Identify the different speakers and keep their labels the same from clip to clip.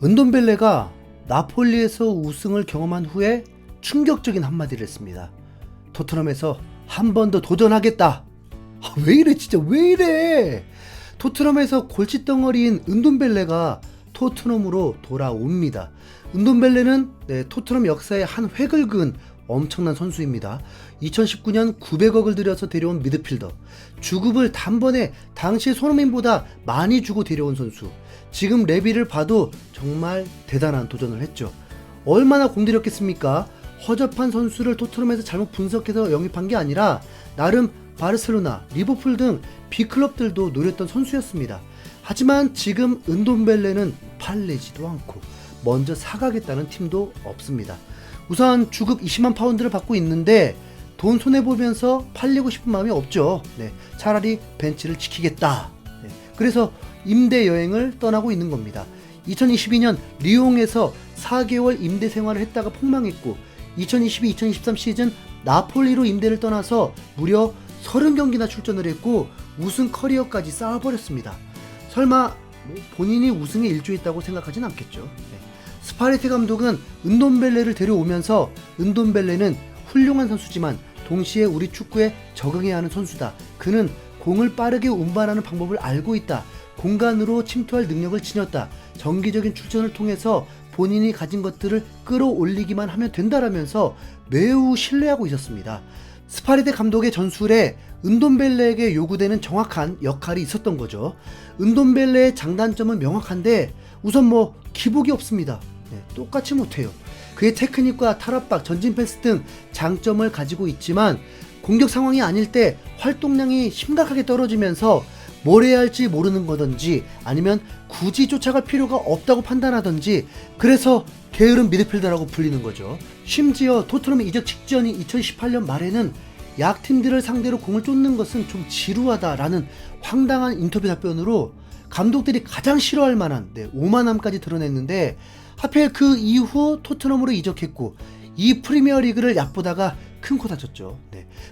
Speaker 1: 은돈벨레가 나폴리에서 우승을 경험한 후에 충격적인 한마디를 했습니다. 토트넘에서 한 번 더 도전하겠다. 왜 이래 진짜 왜 이래. 토트넘에서 골칫덩어리인 은돈벨레가 토트넘으로 돌아옵니다. 은돈벨레는 토트넘 역사의 한 획을 그은 엄청난 선수입니다. 2019년 900억을 들여서 데려온 미드필더, 주급을 단번에 당시 손흥민보다 많이 주고 데려온 선수. 지금 레비를 봐도 정말 대단한 도전을 했죠. 얼마나 공들였겠습니까? 허접한 선수를 토트넘에서 잘못 분석해서 영입한 게 아니라 나름 바르셀로나, 리버풀 등 B클럽들도 노렸던 선수였습니다. 하지만 지금 은돈벨레는 팔리지도 않고 먼저 사가겠다는 팀도 없습니다. 우선 주급 20만 파운드를 받고 있는데 돈 손해보면서 팔리고 싶은 마음이 없죠. 차라리 벤치를 지키겠다. 그래서 임대 여행을 떠나고 있는 겁니다. 2022년 리옹에서 4개월 임대 생활을 했다가 폭망했고 2022-2023 시즌 나폴리로 임대를 떠나서 무려 30경기나 출전을 했고 우승 커리어까지 쌓아버렸습니다. 설마 본인이 우승에 일조했다고 생각하진 않겠죠. 스파레티 감독은 은돈벨레를 데려오면서 은돈벨레는 훌륭한 선수지만 동시에 우리 축구에 적응해야 하는 선수다. 그는 공을 빠르게 운반하는 방법을 알고 있다. 공간으로 침투할 능력을 지녔다. 정기적인 출전을 통해서 본인이 가진 것들을 끌어올리기만 하면 된다라면서 매우 신뢰하고 있었습니다. 스파레티 감독의 전술에 은돈벨레에게 요구되는 정확한 역할이 있었던 거죠. 은돈벨레의 장단점은 명확한데 우선 기복이 없습니다. 똑같이 못해요. 그의 테크닉과 탈압박, 전진 패스 등 장점을 가지고 있지만 공격 상황이 아닐 때 활동량이 심각하게 떨어지면서 뭘 해야 할지 모르는 거든지 아니면 굳이 쫓아갈 필요가 없다고 판단하든지 그래서 게으른 미드필더라고 불리는 거죠. 심지어 토트넘의 이적 직전인 2018년 말에는 약팀들을 상대로 공을 쫓는 것은 좀 지루하다라는 황당한 인터뷰 답변으로 감독들이 가장 싫어할 만한 오만함까지 드러냈는데 하필 그 이후 토트넘으로 이적했고 이 프리미어리그를 얕보다가 큰 코 다쳤죠.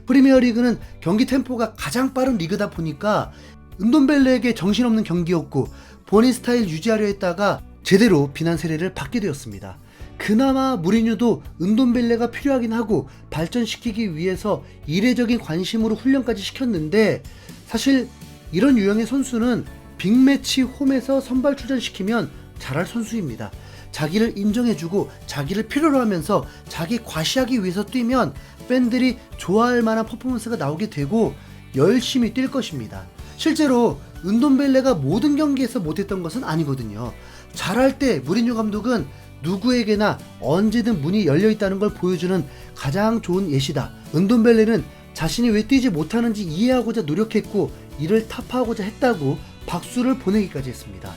Speaker 1: 프리미어리그는 경기 템포가 가장 빠른 리그다 보니까 은돈벨레에게 정신없는 경기였고 본인 스타일 유지하려 했다가 제대로 비난 세례를 받게 되었습니다. 그나마 무리뉴도 은돈벨레가 필요하긴 하고 발전시키기 위해서 이례적인 관심으로 훈련까지 시켰는데 사실 이런 유형의 선수는 빅매치 홈에서 선발 출전시키면 잘할 선수입니다. 자기를 인정해주고 자기를 필요로 하면서 자기 과시하기 위해서 뛰면 팬들이 좋아할 만한 퍼포먼스가 나오게 되고 열심히 뛸 것입니다. 실제로 은돈벨레가 모든 경기에서 못했던 것은 아니거든요. 잘할 때 무리뉴 감독은 누구에게나 언제든 문이 열려있다는 걸 보여주는 가장 좋은 예시다. 은돈벨레는 자신이 왜 뛰지 못하는지 이해하고자 노력했고 이를 타파하고자 했다고 박수를 보내기까지 했습니다.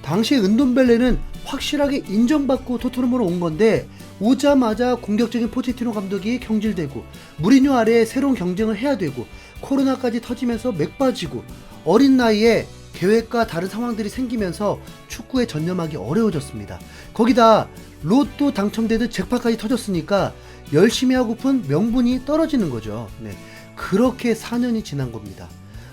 Speaker 1: 당시 은돈벨레는 확실하게 인정받고 토트넘으로 온 건데 오자마자 공격적인 포체티노 감독이 경질되고 무리뉴 아래에 새로운 경쟁을 해야 되고 코로나까지 터지면서 맥 빠지고 어린 나이에 계획과 다른 상황들이 생기면서 축구에 전념하기 어려워졌습니다. 거기다 로또 당첨되듯 잭팟까지 터졌으니까 열심히 하고픈 명분이 떨어지는 거죠. 그렇게 4년이 지난 겁니다.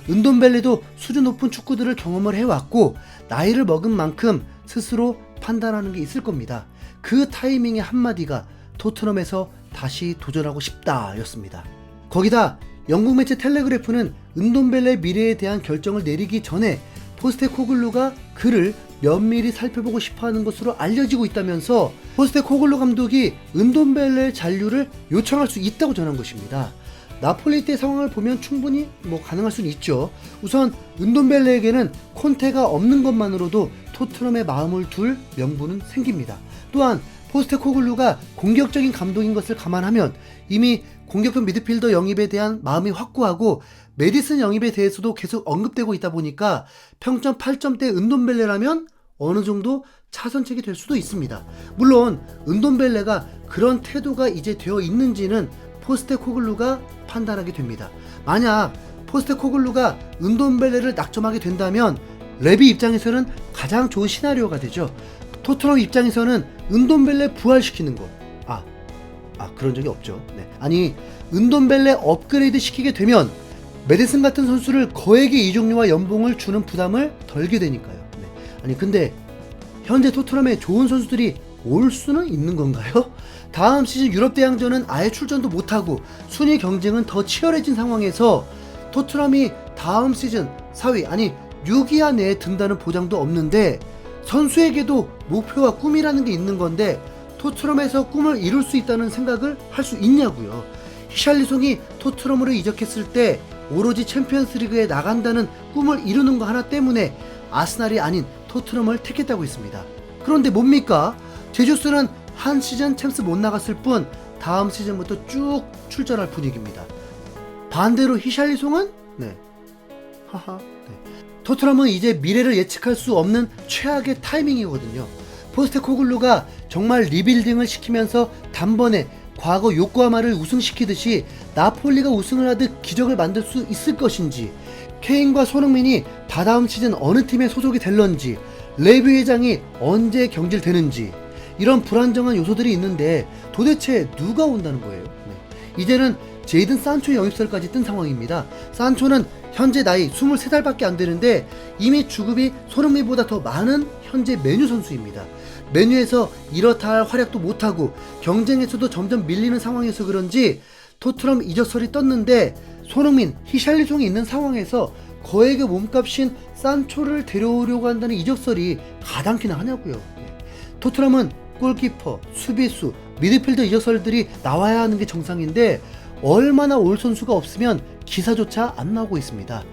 Speaker 1: 은돈벨레도 수준 높은 축구들을 경험을 해왔고 나이를 먹은 만큼 스스로 판단하는 게 있을 겁니다. 그 타이밍의 한마디가 토트넘에서 다시 도전하고 싶다 였습니다. 거기다 영국 매체 텔레그래프는 은돈벨레의 미래에 대한 결정을 내리기 전에 포스테코글루가 그를 면밀히 살펴보고 싶어하는 것으로 알려지고 있다면서 포스테코글루 감독이 은돈벨레의 잔류를 요청할 수 있다고 전한 것입니다. 나폴리 때 상황을 보면 충분히 가능할 수는 있죠. 우선 은돈벨레에게는 콘테가 없는 것만으로도 토트넘의 마음을 둘 명분은 생깁니다. 또한 포스테코글루가 공격적인 감독인 것을 감안하면 이미 공격형 미드필더 영입에 대한 마음이 확고하고 메디슨 영입에 대해서도 계속 언급되고 있다 보니까 평점 8점대 은돈벨레라면 어느 정도 차선책이 될 수도 있습니다. 물론 은돈벨레가 그런 태도가 이제 되어 있는지는 포스테코글루가 판단하게 됩니다. 만약 포스테코글루가 은돈벨레를 낙점하게 된다면 레비 입장에서는 가장 좋은 시나리오가 되죠. 토트넘 입장에서는 은돈벨레 부활시키는 거 그런 적이 없죠. 아니 은돈벨레 업그레이드 시키게 되면 메디슨 같은 선수를 거액의 이적료와 연봉을 주는 부담을 덜게 되니까요. 아니 근데 현재 토트넘에 좋은 선수들이 올 수는 있는 건가요? 다음 시즌 유럽 대항전은 아예 출전도 못하고 순위 경쟁은 더 치열해진 상황에서 토트넘이 다음 시즌 4위 아니 6위 안에 든다는 보장도 없는데 선수에게도 목표와 꿈이라는 게 있는 건데 토트넘에서 꿈을 이룰 수 있다는 생각을 할 수 있냐고요. 히샬리송이 토트넘으로 이적했을 때 오로지 챔피언스리그에 나간다는 꿈을 이루는 거 하나 때문에 아스날이 아닌 토트넘을 택했다고 했습니다. 그런데 뭡니까? 제주스는 한 시즌 챔스 못 나갔을 뿐 다음 시즌부터 쭉 출전할 분위기입니다. 반대로 히샬리송은 하하. 토트넘은 이제 미래를 예측할 수 없는 최악의 타이밍이거든요. 포스테코글루가 정말 리빌딩을 시키면서 단번에 과거 요코하마를 우승시키듯이 나폴리가 우승을 하듯 기적을 만들 수 있을 것인지, 케인과 손흥민이 다다음 시즌 어느 팀에 소속이 될런지, 레비 회장이 언제 경질되는지 이런 불안정한 요소들이 있는데 도대체 누가 온다는 거예요? 이제는 제이든 산초 영입설까지 뜬 상황입니다. 산초는 현재 나이 23살밖에 안 되는데 이미 주급이 손흥민보다 더 많은 현재 메뉴 선수입니다. 메뉴에서 이렇다 할 활약도 못하고 경쟁에서도 점점 밀리는 상황에서 그런지 토트넘 이적설이 떴는데 손흥민, 히샬리송이 있는 상황에서 거액의 몸값인 산초를 데려오려고 한다는 이적설이 가당키나 하냐고요. 토트넘은 골키퍼, 수비수, 미드필더 이적설들이 나와야 하는 게 정상인데 얼마나 올 선수가 없으면 기사조차 안 나오고 있습니다.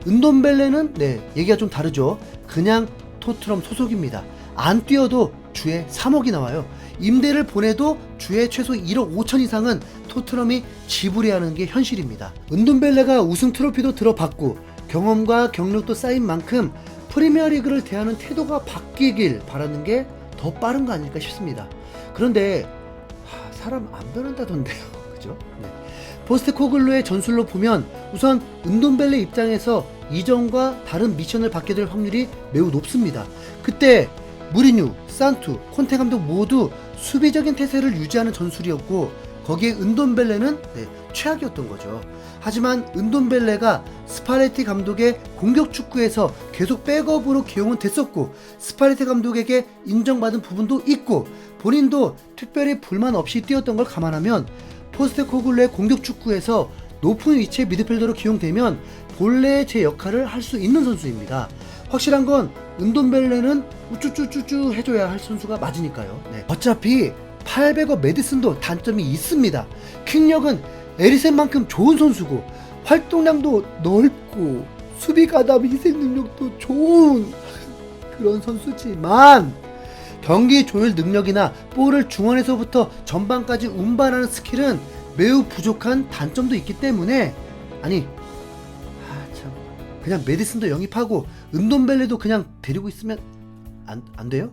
Speaker 1: 은돈벨레는 얘기가 좀 다르죠. 그냥 토트넘 소속입니다. 안 뛰어도 주에 3억이 나와요. 임대를 보내도 주에 최소 1억 5천 이상은 토트넘이 지불해야 하는 게 현실입니다. 은돈벨레가 우승 트로피도 들어봤고 경험과 경력도 쌓인 만큼 프리미어리그를 대하는 태도가 바뀌길 바라는 게 더 빠른 거 아닐까 싶습니다. 그런데 사람 안 변한다던데요. 그죠? 포스테코글루의 전술로 보면 우선 은돈벨레 입장에서 이전과 다른 미션을 받게 될 확률이 매우 높습니다. 그때 무리뉴, 산투, 콘테 감독 모두 수비적인 태세를 유지하는 전술이었고 거기에 은돈벨레는 최악이었던 거죠. 하지만 은돈벨레가 스파레티 감독의 공격 축구에서 계속 백업으로 기용은 됐었고 스파레티 감독에게 인정받은 부분도 있고 본인도 특별히 불만 없이 뛰었던 걸 감안하면 포스테코글루의 공격 축구에서 높은 위치의 미드필더로 기용되면 본래의 제 역할을 할 수 있는 선수입니다. 확실한 건 은돈벨레는 우쭈쭈쭈쭈 해줘야 할 선수가 맞으니까요. 어차피 800억 메디슨도 단점이 있습니다. 킥력은 에리센만큼 좋은 선수고 활동량도 넓고 수비 가담 희생 능력도 좋은 그런 선수지만 경기 조율 능력이나 볼을 중원에서부터 전방까지 운반하는 스킬은 매우 부족한 단점도 있기 때문에 그냥 메디슨도 영입하고 은돈벨레도 그냥 데리고 있으면 안 돼요?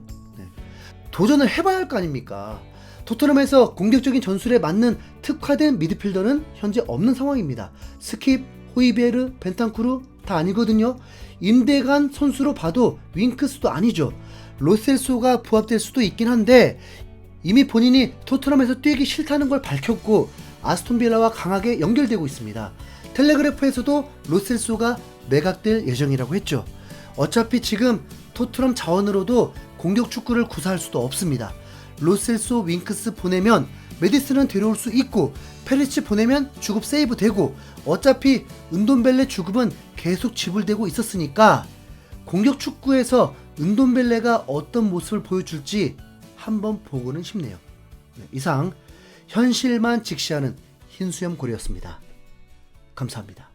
Speaker 1: 도전을 해봐야 할 거 아닙니까? 토트넘에서 공격적인 전술에 맞는 특화된 미드필더는 현재 없는 상황입니다. 스킵, 호이베르, 벤탄쿠르 다 아니거든요. 임대간 선수로 봐도 윙크스도 아니죠. 로셀소가 부합될 수도 있긴 한데 이미 본인이 토트넘에서 뛰기 싫다는 걸 밝혔고 아스톤빌라와 강하게 연결되고 있습니다. 텔레그래프에서도 로셀소가 매각될 예정이라고 했죠. 어차피 지금 토트넘 자원으로도 공격 축구를 구사할 수도 없습니다. 로셀소, 윙크스 보내면 메디슨은 데려올 수 있고 페리치 보내면 주급 세이브 되고 어차피 은돈벨레 주급은 계속 지불되고 있었으니까 공격 축구에서 은돈벨레가 어떤 모습을 보여줄지 한번 보고는 싶네요. 이상 현실만 직시하는 흰수염 고래였습니다. 감사합니다.